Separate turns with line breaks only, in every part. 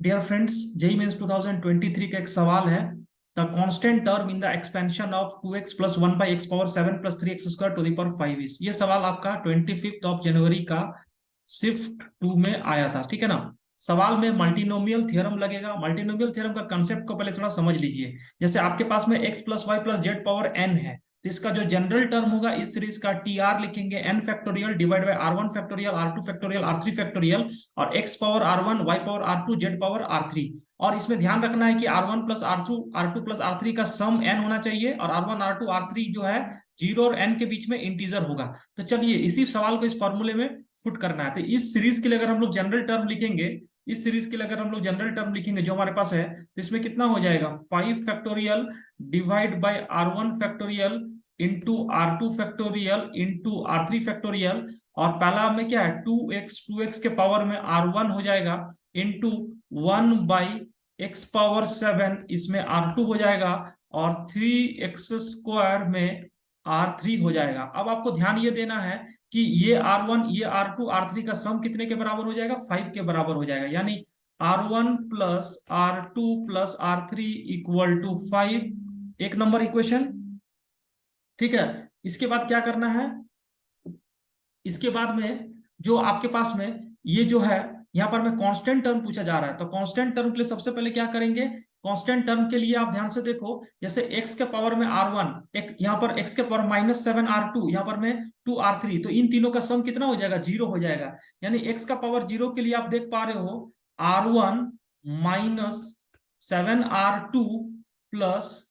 Dear friends, JEE mains 2023 का एक सवाल है। The constant term in the expansion of 2x plus 1 by x power 7 plus 3x square to the power 5 is. ये सवाल आपका 25 of January का shift 2 में आया था, ठीक है ना। सवाल में मल्टीनोमियल थ्योरम लगेगा। मल्टीनोमियल थ्योरम का कंसेप्ट को पहले थोड़ा समझ लीजिए। जैसे आपके पास में x plus y plus z power n है, तो इसका जो जनरल टर्म होगा इस सीरीज का टी आर लिखेंगे, n factorial divide by r one factorial, r two factorial, r three factorial, और x power r one, y power r two, z power r three. और इसमें ध्यान रखना है कि r one plus r two plus r three का sum n होना चाहिए, और r one r two r three जो है जीरो और n के बीच में इंटीजर होगा। तो चलिए इसी सवाल को इस फॉर्मूले में पुट करना है। तो इस सीरीज के लिए अगर हम लोग जनरल टर्म लिखेंगे, इस सीरीज के लिए अगर हम लोग जनरल टर्म लिखेंगे जो हमारे पास है, तो इसमें कितना हो जाएगा, 5 factorial divide by r one factorial into r two factorial into r three factorial. और पहला में क्या है, 2x के पावर में r1 हो जाएगा इंटू 1 बाई एक्स पावर 7, इसमें r2 हो जाएगा, और 3x स्क्वायर में r3 हो जाएगा। अब आपको ध्यान ये देना है कि ये r1 ये r2 r3 का सम कितने के बराबर हो जाएगा, 5 के बराबर हो जाएगा। यानी r1 plus r2 plus r3 equal to 5। एक नंबर इक्वेशन, ठीक है। इसके बाद क्या करना है, इसके बाद में जो आपके पास में ये जो है, यहाँ पर में कांस्टेंट टर्म पूछा जा रहा है। तो कांस्टेंट टर्म के लिए सबसे पहले क्या करेंगे, कांस्टेंट टर्म के लिए आप ध्यान से देखो, जैसे x के पावर में r1, एक यहाँ पर x के पावर -7 r2, यहाँ पर में 2 r3, तो इन तीनों का सम कितना हो जाएगा, 0 हो जाएगा। यानी x का पावर 0 के लिए आप देख पा रहे हो r1 -7 r2 plus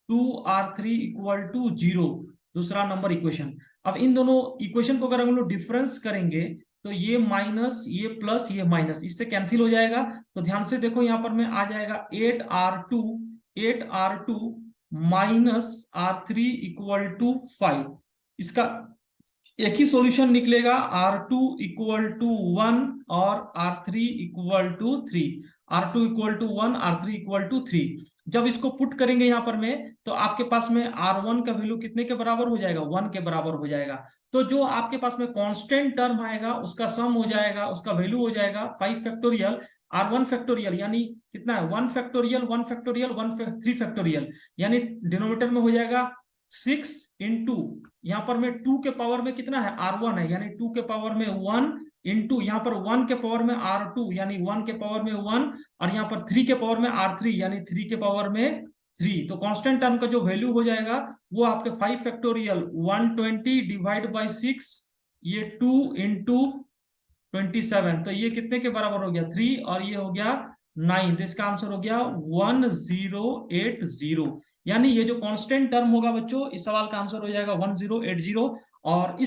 2 r3 equal to 0, दूसरा नंबर इक्वेशन। अब इन दोनों इक्वेशन को अगर हम लोग डिफरेंस करेंगे, तो ये माइनस ये प्लस ये माइनस इससे कैंसिल हो जाएगा। तो ध्यान से देखो, यहाँ पर में आ जाएगा 8r2 minus r3 equal to 5। इसका एक ही सॉल्यूशन निकलेगा, r2 इक्वल टू 1 और r3 equal to 3। r2 equal to 1, r3 equal to 3। जब इसको पुट करेंगे यहाँ पर में, तो आपके पास में r1 का वैल्यू कितने के बराबर हो जाएगा, 1 के बराबर हो जाएगा। तो जो आपके पास में कांस्टेंट टर्म आएगा उसका सम हो जाएगा, उसका वैल्यू हो जाएगा 5 फैक्टोरियल r1 फैक्टोरियल, यानी कितना है 1 फैक्टोरियल 1 फैक्टोरियल 3 फैक्टोरियल, यानी डिनोमिनेटर में हो जाएगा 6 इंटू यहाँ पर में 2 के पावर में कितना है, r1 है, यानी 2 के पावर में 1 इंटू यहाँ पर 1 के पावर में r2, यानी 1 के पावर में 1, और यहाँ पर 3 के पावर में r3, यानी 3 के पावर में 3। तो कांस्टेंट टर्म का जो वैल्यू हो जाएगा वो आपके 5 फैक्टोरियल 120 डिवाइड बाई 6, ये 2 इंटू 27, तो ये कितने के बराबर हो गया, 3, और ये हो गया 9। तो इसका आंसर हो गया 1080। यानी ये जो कांस्टेंट टर्म होगा बच्चों, इस सवाल का आंसर हो जाएगा 1080। और इस